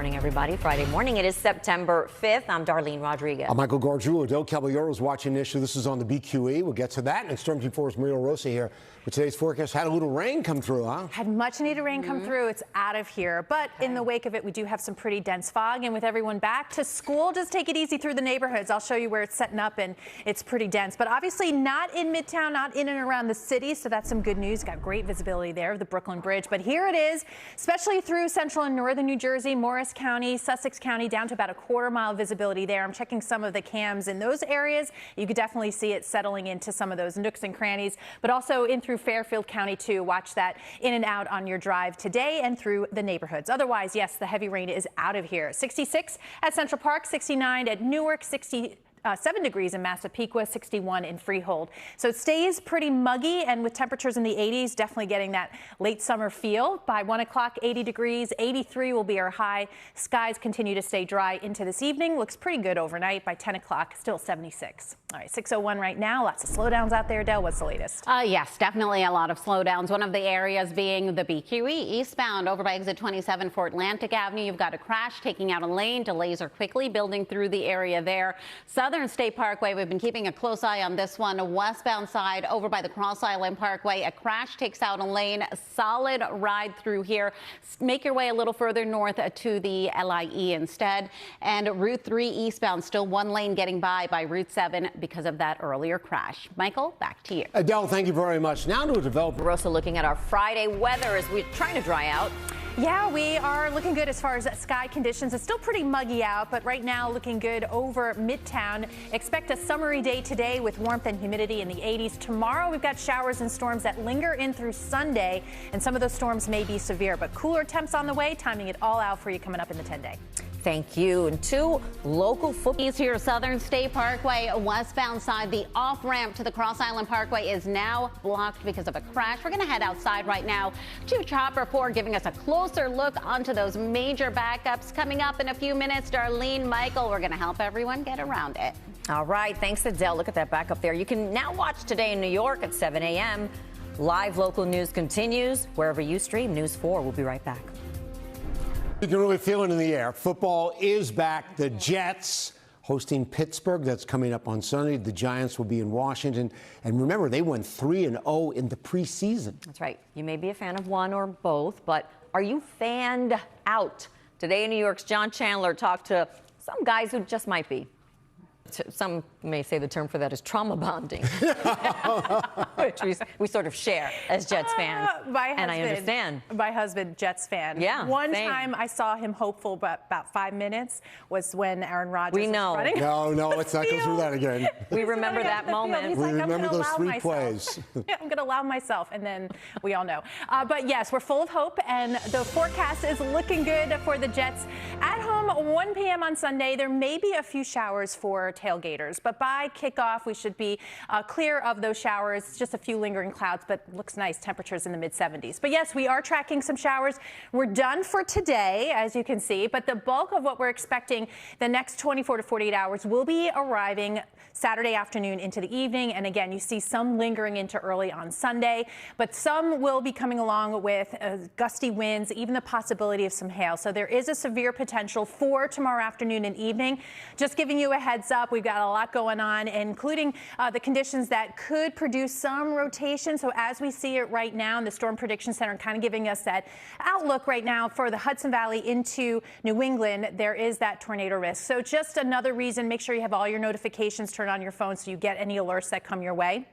Morning, everybody. Friday morning. It is September 5th. I'm Darlene Rodriguez. I'm Michael Gargiulo. Adelle Caballero is watching this. This is on the BQE. We'll get to that. And Storm Team 4's LaRosa here with today's forecast. Had a little rain come through, huh? Had much needed rain come through. It's out of here. But in the wake of it, we do have some pretty dense fog. And with everyone back to school, just take it easy through the neighborhoods. I'll show you where it's setting up, and it's pretty dense. But obviously not in Midtown, not in and around the city. So that's some good news. Got great visibility there of the Brooklyn Bridge. But here it is, especially through central and northern New Jersey, Morris County, Sussex County, down to about a quarter-mile visibility there. I'm checking some of the cams in those areas. You could definitely see it settling into some of those nooks and crannies, but also in through Fairfield County too. Watch that in and out on your drive today and through the neighborhoods. Otherwise, yes, the heavy rain is out of here. 66 at Central Park, 69 at Newark, 7 degrees in Massapequa, 61 in Freehold. So it stays pretty muggy, and with temperatures in the 80s, definitely getting that late summer feel. By 1 o'clock, 80 degrees, 83 will be our high. Skies continue to stay dry into this evening. Looks pretty good overnight. By 10 o'clock, still 76. All right, 6:01 right now. Lots of slowdowns out there. Adele, what's the latest? Yes, definitely a lot of slowdowns. One of the areas being the BQE eastbound over by exit 27 for Atlantic Avenue. You've got a crash taking out a lane. Delays are quickly building through the area there. Southern State Parkway, we've been keeping a close eye on this one. A westbound side over by the Cross Island Parkway. A crash takes out a lane. A solid ride through here. Make your way a little further north to the LIE instead. And Route 3 eastbound, still one lane getting by Route 7 because of that earlier crash. Michael, back to you. Adele, thank you very much. Now to a developer. LaRosa looking at our Friday weather as we're trying to dry out. Yeah, we are looking good as far as sky conditions. It's still pretty muggy out, but right now looking good over Midtown. Expect a summery day today with warmth and humidity in the 80s. Tomorrow we've got showers and storms that linger in through Sunday, and some of those storms may be severe, but cooler temps on the way, timing it all out for you coming up in the 10-day. Thank you. And two local football. Here, Southern State Parkway, westbound side, the off-ramp to the Cross Island Parkway is now blocked because of a crash. We're going to head outside right now to Chopper 4, giving us a closer look onto those major backups. Coming up in a few minutes, Darlene, Michael, we're going to help everyone get around it. All right. Thanks, Adele. Look at that backup there. You can now watch Today in New York at 7 a.m. Live local news continues wherever you stream. News 4. We'll be right back. You can really feel it in the air. Football is back. The Jets hosting Pittsburgh. That's coming up on Sunday. The Giants will be in Washington. And remember, they went 3-0 in the preseason. That's right. You may be a fan of one or both, but are you fanned out? Today in New York's John Chandler talked to some guys who just might be. Some may say the term for that is trauma bonding, which we sort of share as Jets fans. And I understand. My husband, Jets fan. Yeah. One same. time I saw him hopeful, but about 5 minutes was when Aaron Rodgers was running. No, let's not go through that again. We remember that moment. We remember those 3 plays. Yeah, I'm going to allow myself, and then we all know. But yes, we're full of hope, and the forecast is looking good for the Jets. At home, 1 p.m. on Sunday, there may be a few showers for tailgaters, but by kickoff, we should be clear of those showers. Just a few lingering clouds, but looks nice. Temperatures in the mid-70s. But yes, we are tracking some showers. We're done for today, as you can see, but the bulk of what we're expecting the next 24 to 48 hours will be arriving Saturday afternoon into the evening. And again, you see some lingering into early on Sunday, but some will be coming along with gusty winds, even the possibility of some hail. So there is a severe potential for tomorrow afternoon and evening. Just giving you a heads up, we've got a lot going on, including the conditions that could produce some rotation. So as we see it right now, and the Storm Prediction Center kind of giving us that outlook right now for the Hudson Valley into New England, there is that tornado risk. So just another reason, make sure you have all your notifications turned on your phone so you get any alerts that come your way.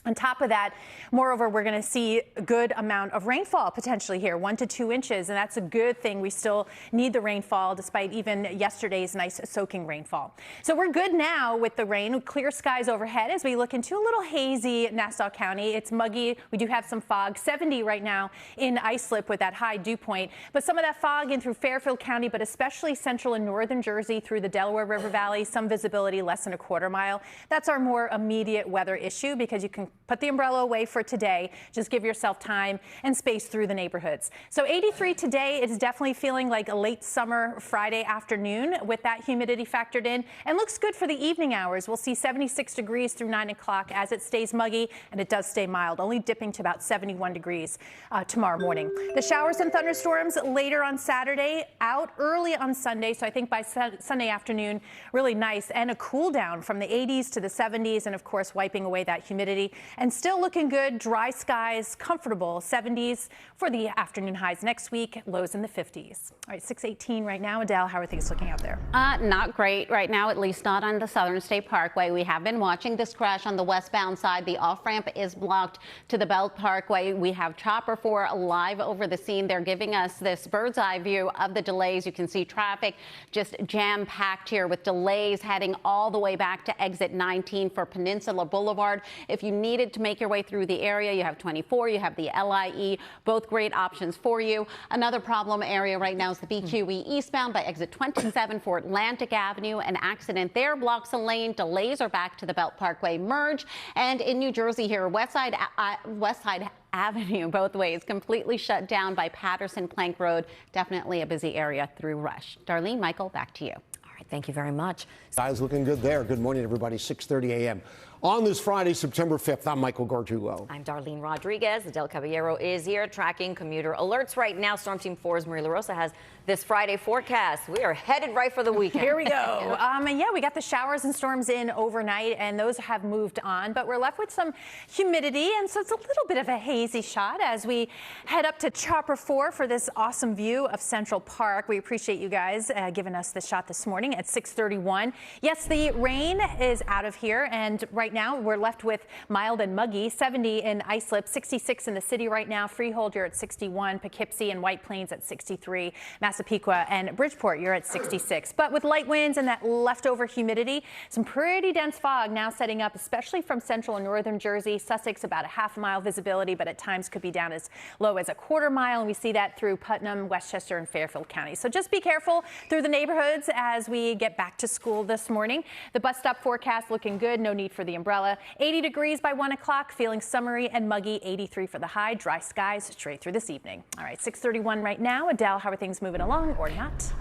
On top of that, moreover, we're going to see a good amount of rainfall potentially here, 1 to 2 inches, and that's a good thing. We still need the rainfall despite even yesterday's nice soaking rainfall. So we're good now with the rain, clear skies overhead as we look into a little hazy Nassau County. It's muggy. We do have some fog, 70 right now in Islip with that high dew point, but some of that fog in through Fairfield County, but especially central and northern Jersey through the Delaware River Valley, some visibility less than a quarter mile. That's our more immediate weather issue because you can put the umbrella away for today. Just give yourself time and space through the neighborhoods. So 83 today. It is definitely feeling like a late summer Friday afternoon with that humidity factored in, and looks good for the evening hours. We'll see 76 degrees through 9 o'clock as it stays muggy, and it does stay mild, only dipping to about 71 degrees tomorrow morning. The showers and thunderstorms later on Saturday, out early on Sunday. So I think by Sunday afternoon, really nice, and a cool down from the 80s to the 70s, and of course wiping away that humidity, and still looking good. Dry skies, comfortable 70s for the afternoon highs next week, lows in the 50s. All right, 6:18 right now. Adele, how are things looking out there? Not great right now, at least not on the Southern State Parkway. We have been watching this crash on the westbound side. The off-ramp is blocked to the Belt Parkway. We have Chopper 4 live over the scene. They're giving us this bird's eye view of the delays. You can see traffic just jam-packed here with delays heading all the way back to exit 19 for Peninsula Boulevard. If you needed to make your way through the area, you have 24, you have the LIE, both great options for you. Another problem area right now is the BQE eastbound by exit 27 for Atlantic Avenue. An accident there blocks a lane. Delays are back to the Belt Parkway merge. And in New Jersey here, Westside Avenue both ways completely shut down by Patterson Plank Road. Definitely a busy area through Rush. Darlene, Michael, back to you. All right, thank you very much. Guys, looking good there. Good morning, everybody. 6:30 a.m. On this Friday, September 5th, I'm Michael Gargiulo. I'm Darlene Rodriguez. Adelle Caballero is here tracking commuter alerts right now. Storm Team 4's Marie LaRosa has this Friday forecast. We are headed right for the weekend. Here we go. And yeah, we got the showers and storms in overnight, and those have moved on, but we're left with some humidity, and so it's a little bit of a hazy shot as we head up to Chopper 4 for this awesome view of Central Park. We appreciate you guys giving us the shot this morning at 6:31. Yes, the rain is out of here, and right now we're left with mild and muggy. 70 in Islip, 66 in the city right now. Freehold, you're at 61. Poughkeepsie and White Plains at 63. Massapequa and Bridgeport, you're at 66. But with light winds and that leftover humidity, some pretty dense fog now setting up, especially from central and northern Jersey. Sussex, about a half-mile visibility, but at times could be down as low as a quarter mile. And we see that through Putnam, Westchester, and Fairfield counties. So just be careful through the neighborhoods as we get back to school this morning. The bus stop forecast looking good. No need for the umbrella. 80 degrees by 1 o'clock, feeling summery and muggy. 83 for the high. Dry skies straight through this evening. All right, 6:31 right now. Adele, how are things moving along or not?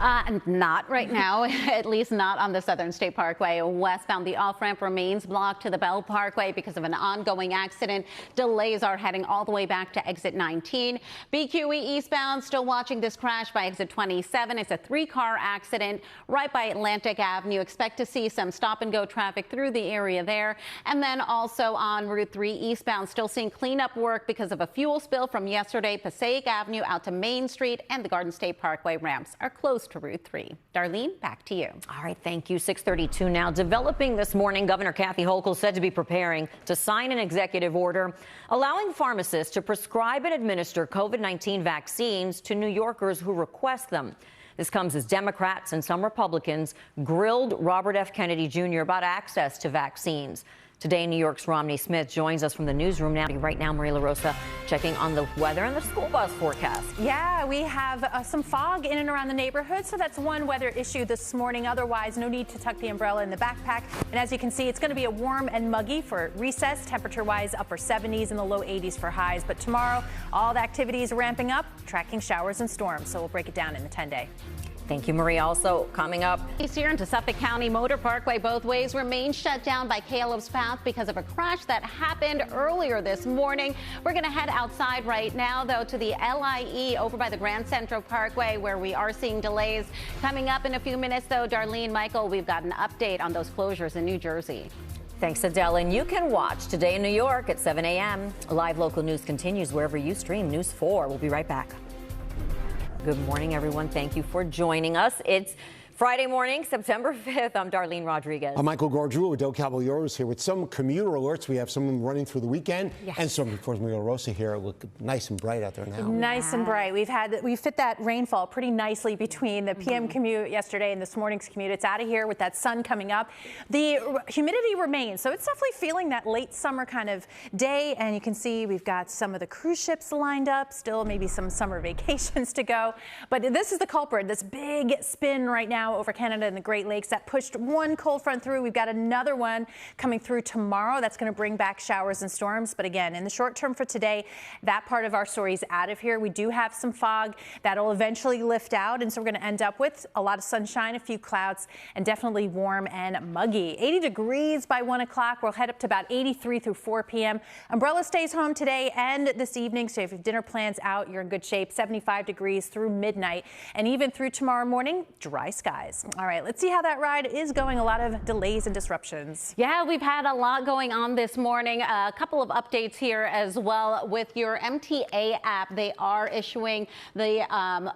Not right now, at least not on the Southern State Parkway. Westbound, the off-ramp remains blocked to the Bell Parkway because of an ongoing accident. Delays are heading all the way back to exit 19. BQE eastbound, still watching this crash by exit 27. It's a 3-car accident right by Atlantic Avenue. Expect to see some stop-and-go traffic through the area there. And then also on Route 3 eastbound, still seeing cleanup work because of a fuel spill from yesterday. Passaic Avenue out to Main Street and the Garden State Parkway ramps are closed to Route 3. Darlene, back to you. All right, thank you. 6:32 now. Developing this morning, Governor Kathy Hochul said to be preparing to sign an executive order allowing pharmacists to prescribe and administer COVID-19 vaccines to New Yorkers who request them. This comes as Democrats and some Republicans grilled Robert F. Kennedy Jr. about access to vaccines. Today, New York's Romney Smith joins us from the newsroom now. Right now, Marie LaRosa checking on the weather and the school bus forecast. Yeah, we have some fog in and around the neighborhood, so that's one weather issue this morning. Otherwise, no need to tuck the umbrella in the backpack. And as you can see, it's going to be a warm and muggy for recess. Temperature-wise, upper 70s and the low 80s for highs. But tomorrow, all the activities ramping up, tracking showers and storms. So we'll break it down in the 10-day. Thank you, Marie. Also coming up, East here into Suffolk County, Motor Parkway both ways remains shut down by Caleb's Path because of a crash that happened earlier this morning. We're going to head outside right now, though, to the LIE over by the Grand Central Parkway, where we are seeing delays. Coming up in a few minutes, though, Darlene, Michael, we've got an update on those closures in New Jersey. Thanks, Adele. And you can watch Today in New York at 7 a.m. Live local news continues wherever you stream News 4. We'll be right back. Good morning, everyone. Thank you for joining us. It's Friday morning, September 5th. I'm Darlene Rodriguez. I'm Michael Gargiulo. Adelle Caballero is here with some commuter alerts. We have some of them running through the weekend. Yes. And some, of course, Marie LaRosa here. Look nice and bright out there now. Nice and bright. We fit that rainfall pretty nicely between the PM commute yesterday and this morning's commute. It's out of here with that sun coming up. The humidity remains, so it's definitely feeling that late summer kind of day. And you can see we've got some of the cruise ships lined up, still maybe some summer vacations to go. But this is the culprit, this big spin right now now over Canada and the Great Lakes. That pushed one cold front through. We've got another one coming through tomorrow. That's going to bring back showers and storms. But again, in the short term for today, that part of our story is out of here. We do have some fog that'll eventually lift out. And so we're going to end up with a lot of sunshine, a few clouds, and definitely warm and muggy. 80 degrees by 1 o'clock. We'll head up to about 83 through 4 p.m. Umbrella stays home today and this evening. So if you have dinner plans out, you're in good shape. 75 degrees through midnight, and even through tomorrow morning, dry skies. All right, let's see how that ride is going. A lot of delays and disruptions. Yeah, we've had a lot going on this morning. A couple of updates here as well with your MTA app. They are issuing the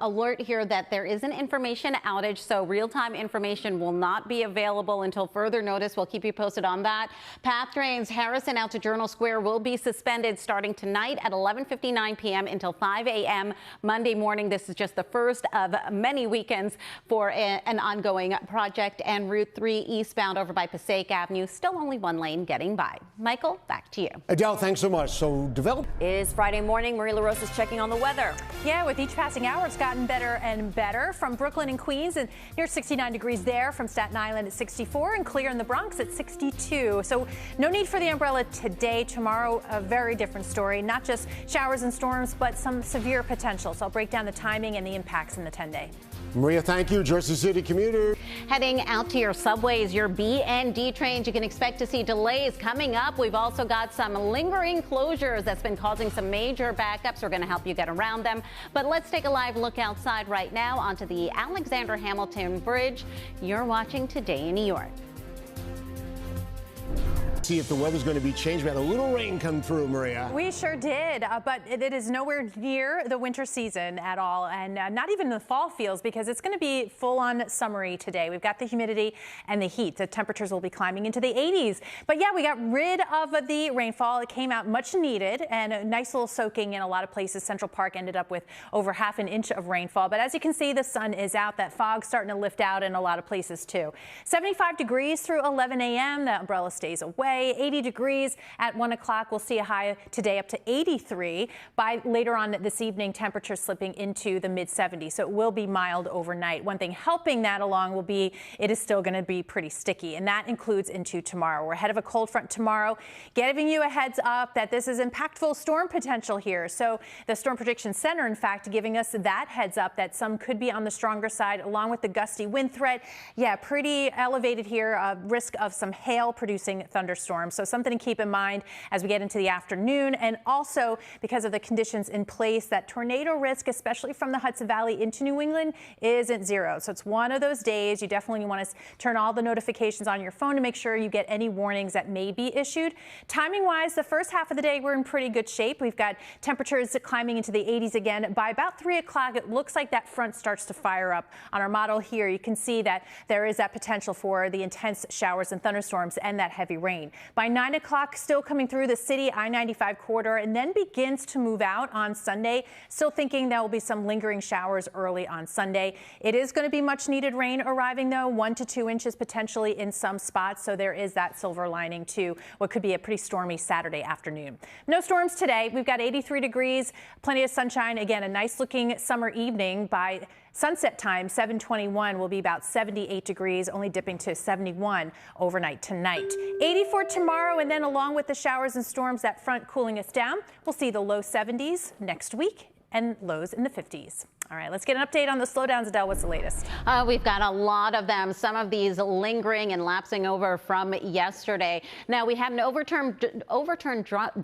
alert here that there is an information outage, so real-time information will not be available until further notice. We'll keep you posted on that. Path trains Harrison out to Journal Square will be suspended starting tonight at 11:59 p.m. until 5 a.m. Monday morning. This is just the first of many weekends for an ongoing project. And Route 3 eastbound over by Passaic Avenue, still only one lane getting by. Michael, back to you. Adele, thanks so much. So develop. It is Friday morning. Marie LaRosa's checking on the weather. Yeah, with each passing hour, it's gotten better and better. From Brooklyn and Queens, and near 69 degrees there. From Staten Island at 64 and clear in the Bronx at 62. So no need for the umbrella today. Tomorrow, a very different story. Not just showers and storms, but some severe potential. So I'll break down the timing and the impacts in the 10-day. Maria, thank you. Jersey City commuter. Heading out to your subways, your B and D trains, you can expect to see delays coming up. We've also got some lingering closures that's been causing some major backups. We're going to help you get around them. But let's take a live look outside right now onto the Alexander Hamilton Bridge. You're watching Today in New York. See if the weather's going to be changed. We had a little rain come through, Maria. We sure did, but it is nowhere near the winter season at all, and not even the fall feels, because it's going to be full-on summery today. We've got the humidity and the heat. The temperatures will be climbing into the 80s. But yeah, we got rid of the rainfall. It came out much needed, and a nice little soaking in a lot of places. Central Park ended up with over ½ an inch of rainfall. But as you can see, the sun is out. That fog's starting to lift out in a lot of places too. 75 degrees through 11 a.m. The umbrella stays away. 80 degrees at 1 o'clock. We'll see a high today up to 83. By later on this evening, temperatures slipping into the mid-70s. So it will be mild overnight. One thing helping that along will be it is still going to be pretty sticky, and that includes into tomorrow. We're ahead of a cold front tomorrow, giving you a heads up that this is impactful storm potential here. So the Storm Prediction Center, in fact, giving us that heads up that some could be on the stronger side, along with the gusty wind threat. Yeah, pretty elevated here. Risk of some hail producing thunderstorms. So something to keep in mind as we get into the afternoon, and also because of the conditions in place, that tornado risk, especially from the Hudson Valley into New England, isn't zero. So it's one of those days you definitely want to turn all the notifications on your phone to make sure you get any warnings that may be issued. Timing wise, the first half of the day, we're in pretty good shape. We've got temperatures climbing into the 80s again. By about 3 o'clock, it looks like that front starts to fire up. On our model here, you can see that there is that potential for the intense showers and thunderstorms and that heavy rain. By 9 o'clock, still coming through the city I-95 corridor, and then begins to move out on Sunday. Still thinking there will be some lingering showers early on Sunday. It is going to be much needed rain arriving, though, 1 to 2 inches potentially in some spots. So there is that silver lining to what could be a pretty stormy Saturday afternoon. No storms today. We've got 83 degrees, plenty of sunshine. Again, a nice looking summer evening. By sunset time, 7:21, will be about 78 degrees, only dipping to 71 overnight tonight. 84 tomorrow, and then along with the showers and storms, that front cooling us down, we'll see the low 70s next week and lows in the 50s. All right, let's get an update on the slowdowns. Adele, what's the latest? We've got a lot of them, some of these lingering and lapsing over from yesterday. Now, we had an overturned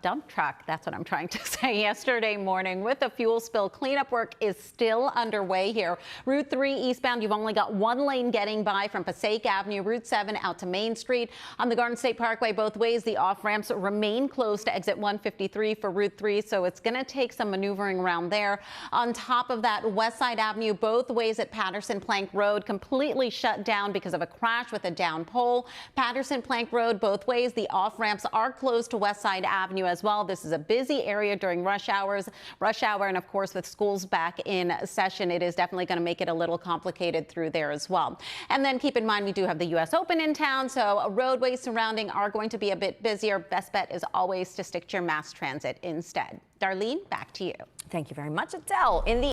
dump truck, that's what I'm trying to say, yesterday morning with a fuel spill. Cleanup work is still underway here. Route 3 eastbound, you've only got one lane getting by from Passaic Avenue, Route 7 out to Main Street. On the Garden State Parkway, both ways, the off-ramps remain closed to exit 153 for Route 3, so it's going to take some maneuvering around there. On top of that, West Side Avenue, both ways at Patterson Plank Road, completely shut down because of a crash with a down pole. Patterson Plank Road, both ways, the off-ramps are closed to West Side Avenue as well. This is a busy area during rush hour, and of course with schools back in session, it is definitely going to make it a little complicated through there as well. And then keep in mind, we do have the U.S. Open in town, so roadways surrounding are going to be a bit busier. Best bet is always to stick to your mass transit instead. Darlene, back to you. Thank you very much, Adele. In the